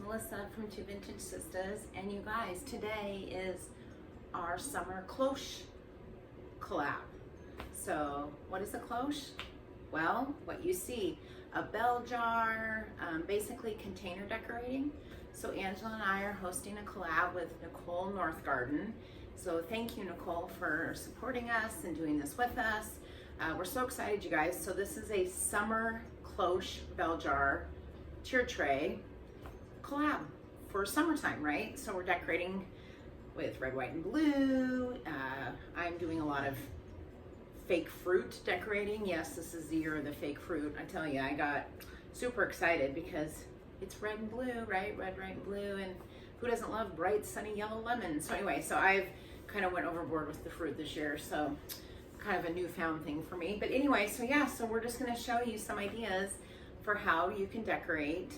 Melissa from Two Vintage Sistas, and you guys, today is our summer cloche collab. So what is a cloche? Well, what you see, a bell jar, basically container decorating. So Angela and I are hosting a collab with Nicole Northgarden. So thank you, Nicole, for supporting us and doing this with us. We're so excited, you guys. So this is a summer cloche bell jar tier tray collab for summertime, right? So we're decorating with red, white, and blue. I'm doing a lot of fake fruit decorating. Yes, this is the year of the fake fruit. I tell you, I got super excited because it's red and blue, right? Red, white, and blue, and who doesn't love bright, sunny yellow lemons? So anyway, so I've kind of went overboard with the fruit this year, so kind of a newfound thing for me. But anyway, so yeah, so we're just gonna show you some ideas for how you can decorate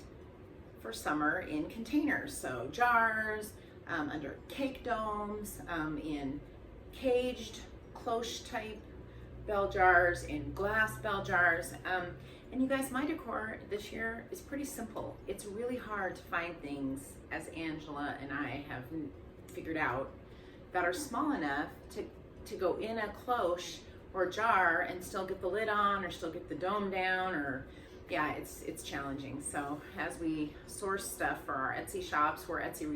for summer in containers. So jars, under cake domes, in caged cloche type bell jars, in glass bell jars. And you guys, my decor this year is pretty simple. It's really hard to find things, as Angela and I have figured out, that are small enough to go in a cloche or jar and still get the lid on or still get the dome down, or yeah, it's challenging. So as we source stuff for our Etsy shops, we're Etsy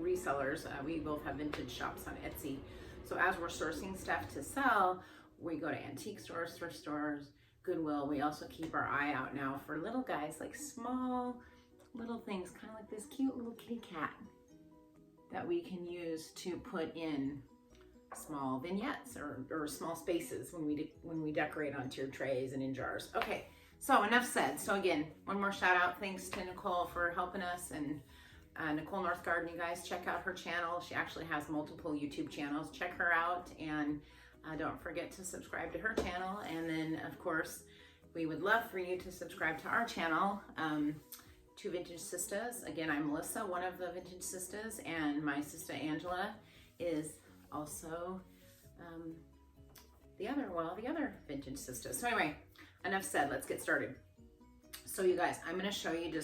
resellers. We both have vintage shops on Etsy. So as we're sourcing stuff to sell, we go to antique stores, thrift stores, Goodwill. We also keep our eye out now for little guys, like small little things, kind of like this cute little kitty cat that we can use to put in small vignettes or small spaces when we decorate on tiered trays and in jars. Okay. So enough said. So again, one more shout out. Thanks to Nicole for helping us, and Nicole Northgarden, you guys check out her channel. She actually has multiple YouTube channels. Check her out, and don't forget to subscribe to her channel. And then of course, we would love for you to subscribe to our channel, Two Vintage Sistas. Again, I'm Melissa, one of the Vintage Sistas, and my sister Angela is also the other Vintage Sistas. So anyway, enough said, let's get started. So you guys, I'm gonna show you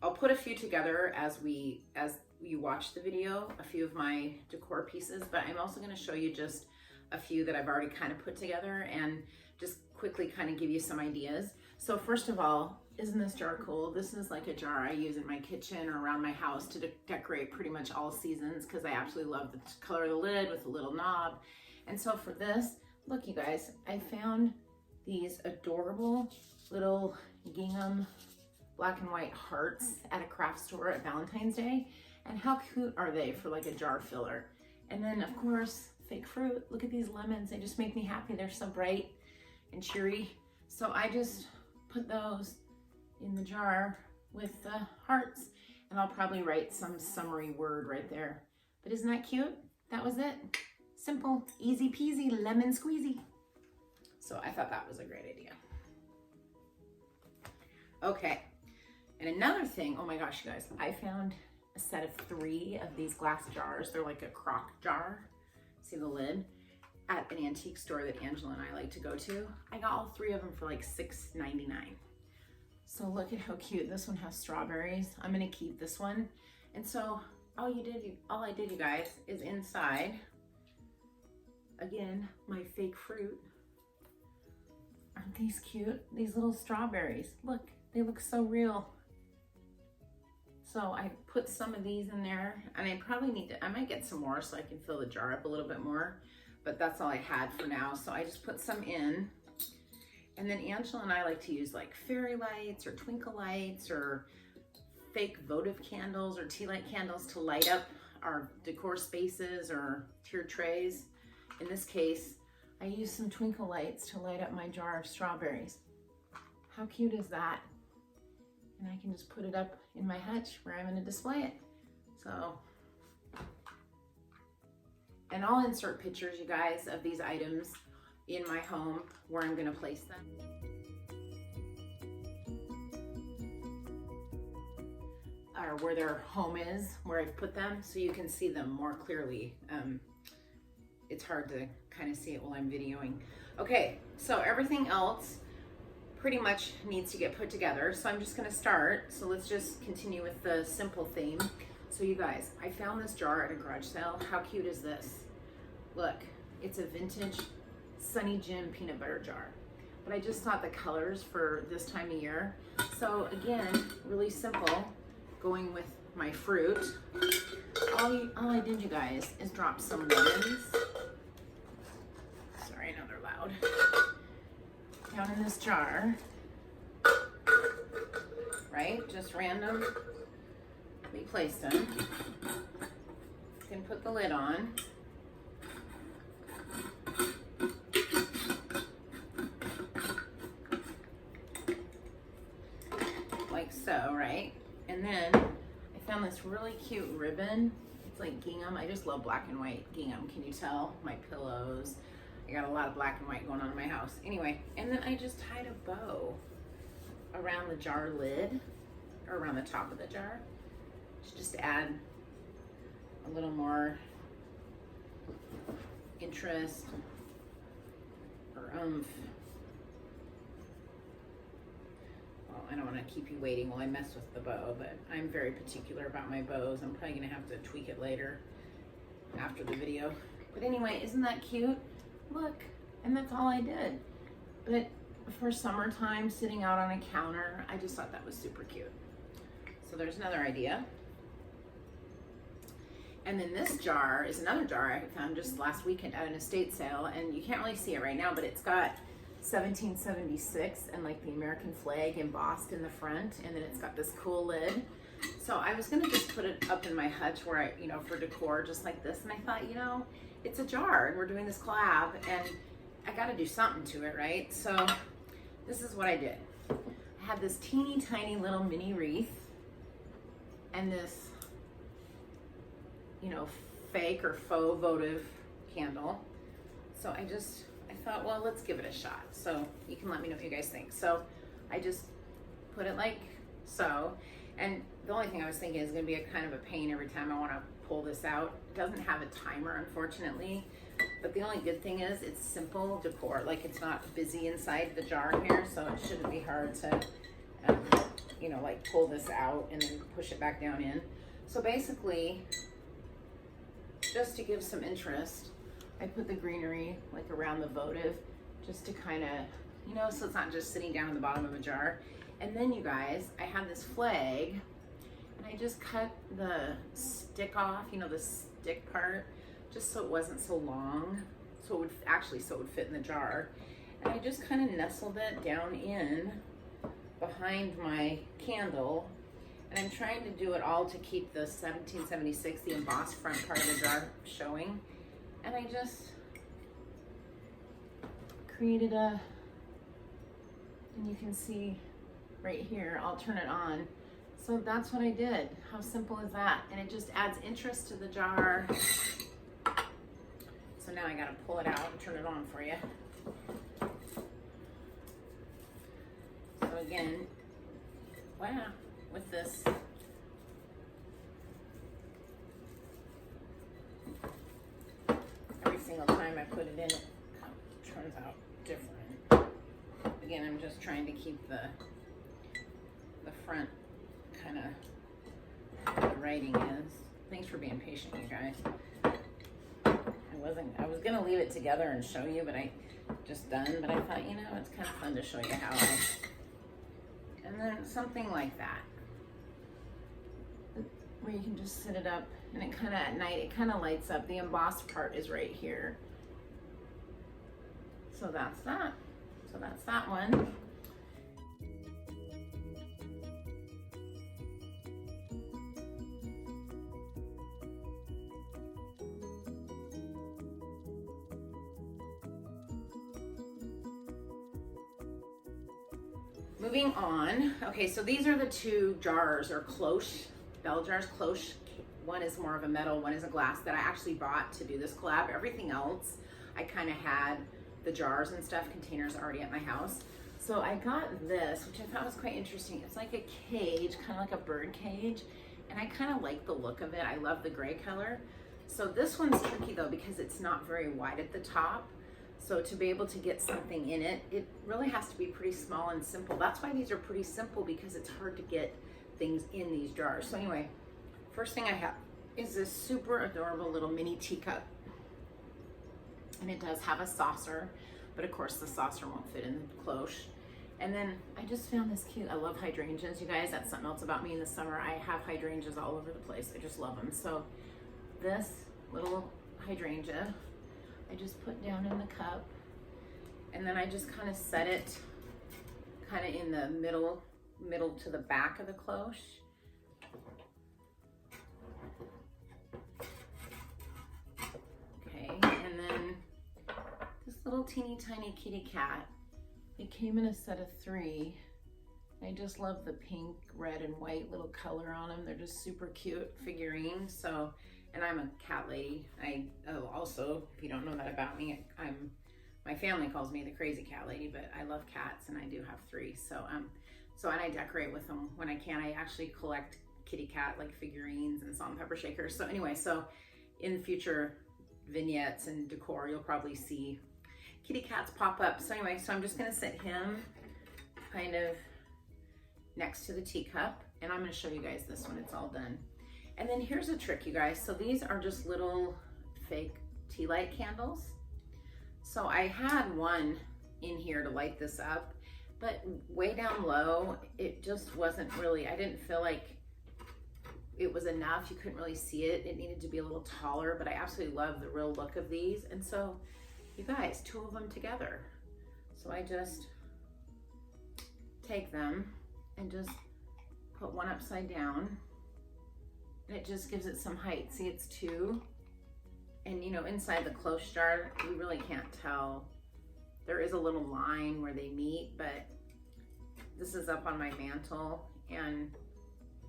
I'll put a few together as you watch the video, a few of my decor pieces, but I'm also gonna show you just a few that I've already kind of put together and just quickly kind of give you some ideas. So first of all, isn't this jar cool? This is like a jar I use in my kitchen or around my house to decorate pretty much all seasons, because I absolutely love the color of the lid with the little knob. And so for this, look you guys, I found these adorable little gingham black and white hearts at a craft store at Valentine's Day. And how cute are they for like a jar filler? And then of course, fake fruit. Look at these lemons. They just make me happy. They're so bright and cheery. So I just put those in the jar with the hearts, and I'll probably write some summary word right there. But isn't that cute? That was it. Simple, easy peasy, lemon squeezy. So I thought that was a great idea. Okay, and another thing, oh my gosh, you guys, I found a set of 3 of these glass jars. They're like a crock jar. See the lid? At an antique store that Angela and I like to go to. I got all 3 of them for like $6.99. So look at how cute. This one has strawberries. I'm gonna keep this one. And so all I did, you guys, is inside, again, my fake fruit. Aren't these cute? These little strawberries. Look, they look so real. So I put some of these in there, and I might get some more so I can fill the jar up a little bit more, but that's all I had for now. So I just put some in. And then Angela and I like to use like fairy lights or twinkle lights or fake votive candles or tea light candles to light up our decor spaces or tiered trays. In this case, I use some twinkle lights to light up my jar of strawberries. How cute is that? And I can just put it up in my hutch where I'm gonna display it. So, and I'll insert pictures, you guys, of these items in my home where I'm gonna place them. Or where their home is, where I've put them, so you can see them more clearly. It's hard to kind of see it while I'm videoing. Okay, so everything else pretty much needs to get put together. So I'm just gonna start. So let's just continue with the simple theme. So you guys, I found this jar at a garage sale. How cute is this? Look, it's a vintage Sunny Jim peanut butter jar. But I just thought the colors for this time of year. So again, really simple, going with my fruit. All I did, you guys, is drop some lemons. Sorry, I know they're loud. Down in this jar, right? Just randomly placed them. You can put the lid on. Like so, right? And then I found this really cute ribbon. It's like gingham. I just love black and white gingham. Can you tell? My pillows. I got a lot of black and white going on in my house. Anyway, and then I just tied a bow around the jar lid, or around the top of the jar, just to add a little more interest or oomph. Well, I don't want to keep you waiting while I mess with the bow, but I'm very particular about my bows. I'm probably gonna have to tweak it later after the video. But anyway, isn't that cute? Look, and that's all I did. But for summertime, sitting out on a counter, I just thought that was super cute. So there's another idea. And then this jar is another jar I found just last weekend at an estate sale, and you can't really see it right now, but it's got 1776 and like the American flag embossed in the front, and then it's got this cool lid. So I was gonna just put it up in my hutch where I, for decor, just like this, and I thought, it's a jar and we're doing this collab and I gotta do something to it, right? So this is what I did. I had this teeny tiny little mini wreath and this, fake or faux votive candle. So I thought, well, let's give it a shot. So you can let me know what you guys think. So I just put it like so. And the only thing I was thinking is gonna be a kind of a pain every time I wanna pull this out. It doesn't have a timer, unfortunately, but the only good thing is it's simple decor. Like, it's not busy inside the jar here, so it shouldn't be hard to, like pull this out and then push it back down in. So basically, just to give some interest, I put the greenery like around the votive, just to kind of, so it's not just sitting down in the bottom of a jar. And then you guys, I have this flag, and I just cut the stick off, the stick part, just so it wasn't so long, so it would fit in the jar. And I just kind of nestled it down in behind my candle, and I'm trying to do it all to keep the 1776, the embossed front part of the jar, showing. And I just created and you can see right here, I'll turn it on. So that's what I did. How simple is that? And it just adds interest to the jar. So now I gotta pull it out and turn it on for you. So again, wow, with this every single time I put it in, it turns out different. Again, I'm just trying to keep the front kind of where the writing is. Thanks for being patient, you guys. I was gonna leave it together and show you, but I just done, but I thought, it's kind of fun to show you how and then something like that, where you can just sit it up, and it kind of, at night, it kind of lights up. The embossed part is right here. So that's that. So that's that one. Moving on. Okay, so these are the two jars, or cloche, bell jars. Cloche, one is more of a metal, one is a glass, that I actually bought to do this collab. Everything else, I kind of had the jars and stuff, containers already at my house. So I got this, which I thought was quite interesting. It's like a cage, kind of like a bird cage, and I kind of like the look of it. I love the gray color. So this one's tricky though, because it's not very wide at the top. So to be able to get something in it, it really has to be pretty small and simple. That's why these are pretty simple, because it's hard to get things in these jars. So anyway, first thing I have is this super adorable little mini teacup. And it does have a saucer, but of course the saucer won't fit in the cloche. And then I just found this cute, I love hydrangeas, you guys. That's something else about me in the summer. I have hydrangeas all over the place. I just love them. So this little hydrangea, I just put down in the cup, and then I just kind of set it kind of in the middle to the back of the cloche. Okay, and then this little teeny tiny kitty cat. It came in a set of 3. I just love the pink, red, and white little color on them. They're just super cute figurines. So, and I'm a cat lady. Also, if you don't know that about me, my family calls me the crazy cat lady, but I love cats, and I do have 3. So, and I decorate with them when I can. I actually collect kitty cat like figurines and salt and pepper shakers. So anyway, so in future vignettes and decor, you'll probably see kitty cats pop up. So anyway, so I'm just gonna set him kind of next to the teacup, and I'm gonna show you guys this when it's all done. And then here's a trick, you guys. So these are just little fake tea light candles. So I had one in here to light this up, but way down low, it just wasn't really, I didn't feel like it was enough. You couldn't really see it. It needed to be a little taller, but I absolutely love the real look of these. And so you guys, 2 of them together. So I just take them and just put one upside down, and it just gives it some height. See, it's 2. And you know, inside the cloche jar, you really can't tell. There is a little line where they meet, but this is up on my mantle, and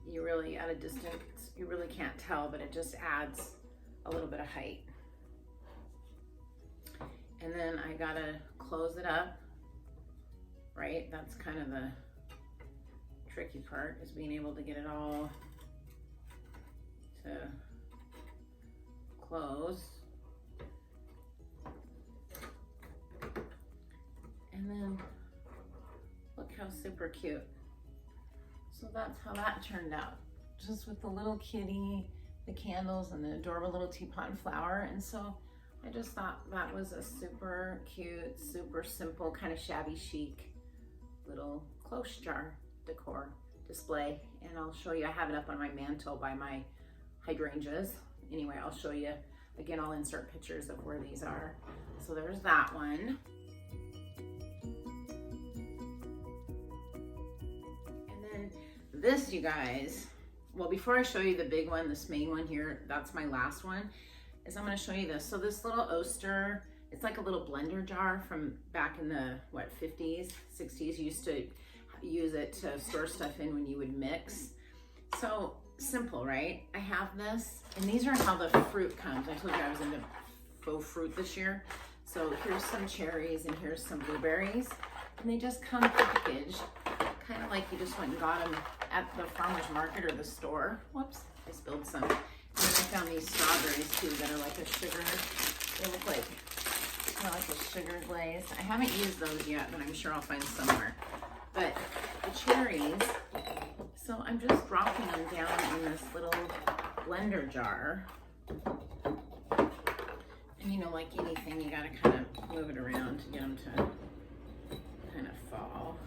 you really, at a distance, you really can't tell, but it just adds a little bit of height. And then I gotta close it up, right? That's kind of the tricky part, is being able to get it all to close. And then look how super cute. So that's how that turned out, just with the little kitty, the candles, and the adorable little teapot and flower. And so I just thought that was a super cute, super simple, kind of shabby chic little cloche jar decor display. And I'll show you, I have it up on my mantle by my hydrangeas. Anyway, I'll show you, again, I'll insert pictures of where these are. So there's that one. And then this, you guys, well, before I show you the big one, this main one here, that's my last one, is I'm gonna show you this. So this little Oster, it's like a little blender jar from back in the, what, 50s, 60s. You used to use it to store stuff in when you would mix. So simple, right? I have this, and these are how the fruit comes. I told you I was into faux fruit this year. So here's some cherries and here's some blueberries, and they just come packaged, kind of like you just went and got them at the farmer's market or the store. Whoops, I spilled some. And then I found these strawberries too that are like a sugar, they look like, they're like a sugar glaze. I haven't used those yet, but I'm sure I'll find somewhere. But the cherries, so I'm just dropping them down in this little blender jar. And you know, like anything, you gotta kind of move it around to get them to kind of fall.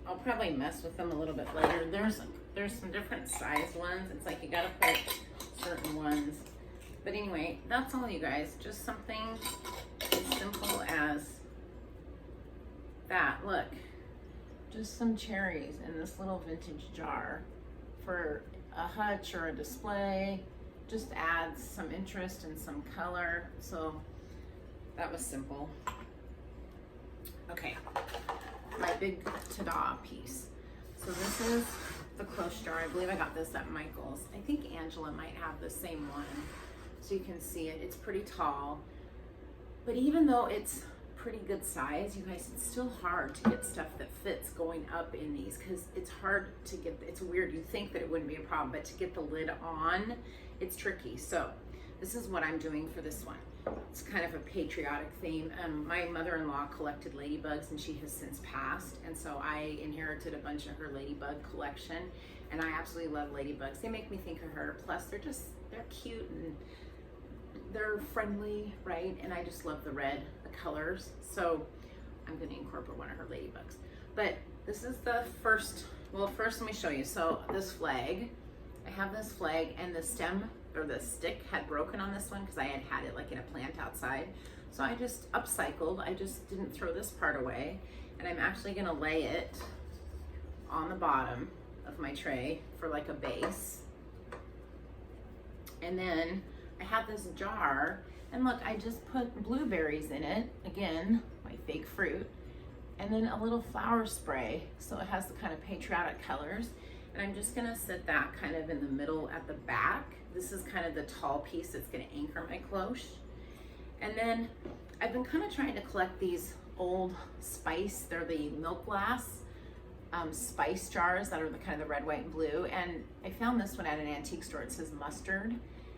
I'll probably mess with them a little bit later. There's some different size ones. It's like you gotta put certain ones. But anyway, that's all, you guys. Just something as simple as that. Look, just some cherries in this little vintage jar for a hutch or a display. Just adds some interest and some color. So that was simple. Okay. My big ta-da piece. So this is the cloche jar. I believe I got this at Michael's. I think Angela might have the same one. So you can see it. It's pretty tall. But even though it's pretty good size. You guys, it's still hard to get stuff that fits going up in these because it's hard to get, it's weird. You think that it wouldn't be a problem, but to get the lid on, it's tricky. So this is what I'm doing for this one. It's kind of a patriotic theme. My mother-in-law collected ladybugs and she has since passed. And so I inherited a bunch of her ladybug collection and I absolutely love ladybugs. They make me think of her. Plus they're cute and they're friendly, right? And I just love the red, the colors. So I'm gonna incorporate one of her ladybugs. But this is the first, well, first let me show you. So this flag, I have this flag and the stem or the stick had broken on this one because I had it like in a plant outside. So I just upcycled. I just didn't throw this part away. And I'm actually gonna lay it on the bottom of my tray for like a base. And then I have this jar and look, I just put blueberries in it. Again, my fake fruit. And then a little flower spray. So it has the kind of patriotic colors. And I'm just gonna set that kind of in the middle at the back. This is kind of the tall piece that's gonna anchor my cloche. And then I've been kind of trying to collect these old spice, they're the milk glass spice jars that are the kind of the red, white, and blue. And I found this one at an antique store, it says mustard.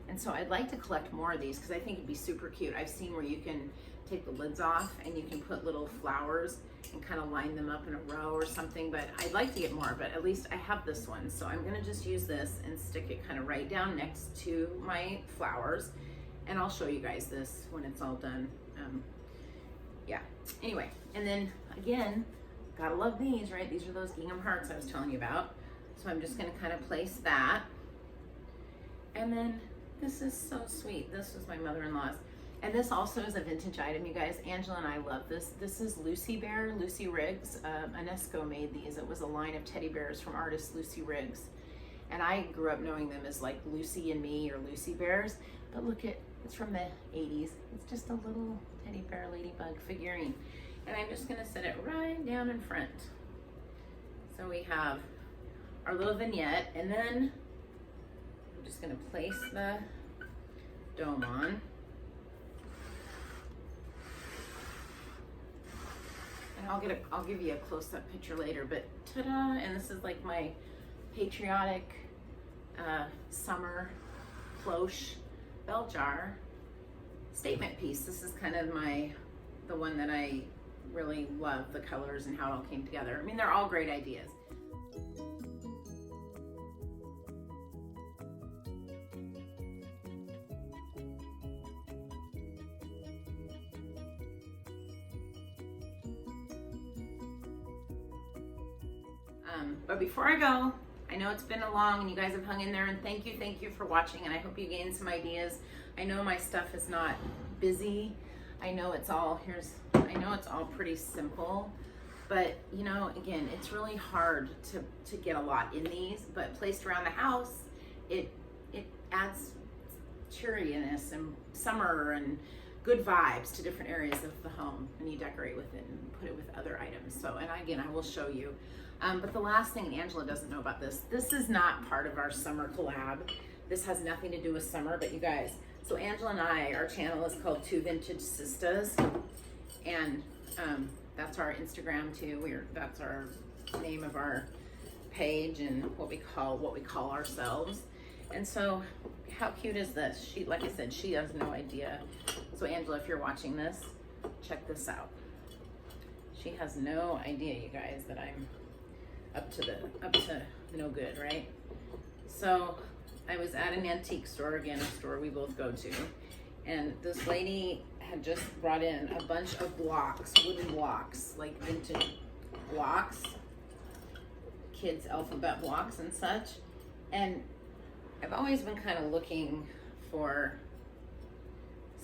And so I'd like to collect more of these because I think it'd be super cute. I've seen where you can take the lids off and you can put little flowers and kind of line them up in a row or something, but I'd like to get more, but at least I have this one. So I'm gonna just use this and stick it kind of right down next to my flowers. And I'll show you guys this when it's all done. Yeah, anyway, and then again, gotta love these, right? These are those gingham hearts I was telling you about. So I'm just gonna kind of place that. And then this is so sweet. This was my mother-in-law's. And this also is a vintage item, you guys. Angela and I love this. This is Lucy Bear, Lucy Riggs. Inesco made these. It was a line of teddy bears from artist Lucy Riggs. And I grew up knowing them as like Lucy and Me or Lucy Bears. But look at, it's from the 80s. It's just a little teddy bear ladybug figurine. And I'm just gonna set it right down in front. So we have our little vignette, and then I'm just gonna place the dome on. And I'll give you a close-up picture later, but ta-da! And this is like my patriotic summer cloche bell jar statement piece. This is kind of the one that I really love, the colors and how it all came together. I mean, they're all great ideas. But before I go, I know it's been a long and you guys have hung in there, and thank you for watching, and I hope you gained some ideas. I know my stuff is not busy. I know it's all pretty simple, but you know, again, it's really hard to get a lot in these, but placed around the house, it adds cheeriness and summer and good vibes to different areas of the home when you decorate with it and put it with other items. So, and again, I will show you. But the last thing, and Angela doesn't know about this, this is not part of our summer collab. This has nothing to do with summer, but you guys, so Angela and I, our channel is called Two Vintage Sistas, and that's our Instagram too. That's our name of our page and what we call ourselves. And so how cute is this? She, like I said, she has no idea. So Angela, if you're watching this, check this out. She has no idea, you guys, that I'm up to no good, right? So I was at an antique store, again, a store we both go to, and this lady had just brought in a bunch of blocks, wooden blocks, like vintage blocks, kids' alphabet blocks and such. And I've always been kind of looking for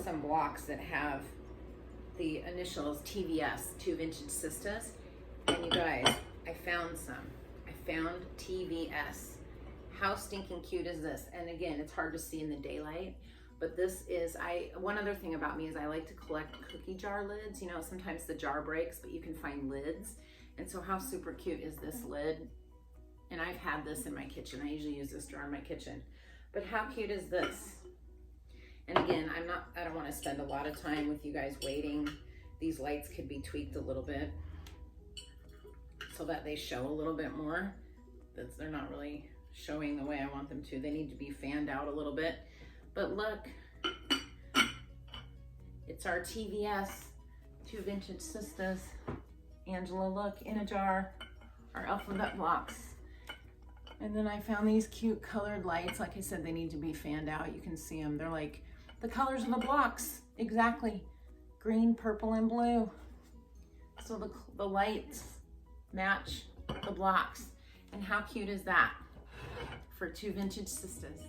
some blocks that have the initials TVS, Two Vintage Sistas. And you guys, I found some. I found TVS. How stinking cute is this? And again, it's hard to see in the daylight, but this is, one other thing about me is I like to collect cookie jar lids. You know, sometimes the jar breaks, but you can find lids. And so how super cute is this lid? And I've had this in my kitchen. I usually use this jar in my kitchen. But how cute is this? And again, I don't want to spend a lot of time with you guys waiting these lights could be tweaked a little bit so that they show a little bit more. They're not really showing the way I want them to. They need to be fanned out a little bit. But look, it's our TVS, 2 vintage Sistas. Angela, look, in a jar, our alphabet blocks. And then I found these cute colored lights. Like I said, they need to be fanned out. You can see them. They're like the colors of the blocks. Exactly. Green, purple, and blue. So the lights match the blocks. And how cute is that for 2 vintage Sistas?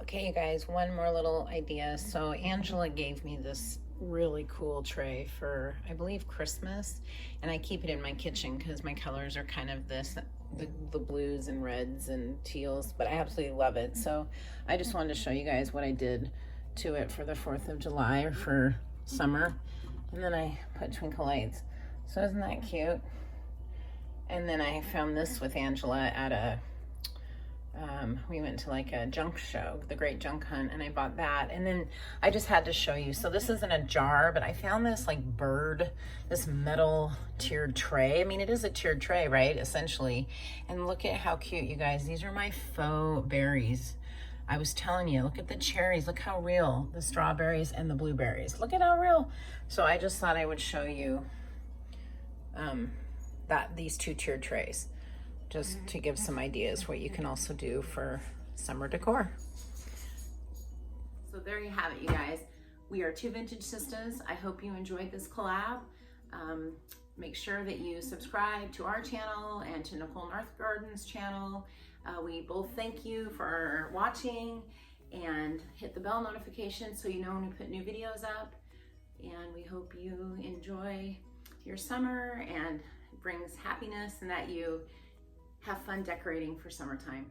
Okay, you guys, one more little idea. So Angela gave me this really cool tray for, I believe, Christmas, and I keep it in my kitchen because my colors are kind of the blues and reds and teals, but I absolutely love it. So I just wanted to show you guys what I did to it for the 4th of July or for summer. And then I put twinkle lights. So isn't that cute? And then I found this with Angela at a we went to like a junk show, the Great Junk Hunt, and I bought that. And then I just had to show you. So this isn't a jar, but I found this like bird, this metal tiered tray. I mean, it is a tiered tray, right? Essentially. And look at how cute, you guys. These are my faux berries. I was telling you, look at the cherries. Look how real, the strawberries and the blueberries. Look at how real. So I just thought I would show you these 2 tiered trays, just to give some ideas what you can also do for summer decor. So there you have it, you guys. We are 2 vintage Sistas. I hope you enjoyed this collab. Make sure that you subscribe to our channel and to Nicole Northgarden's channel. We both thank you for watching, and hit the bell notification so you know when we put new videos up. And we hope you enjoy your summer and it brings happiness, and that you have fun decorating for summertime.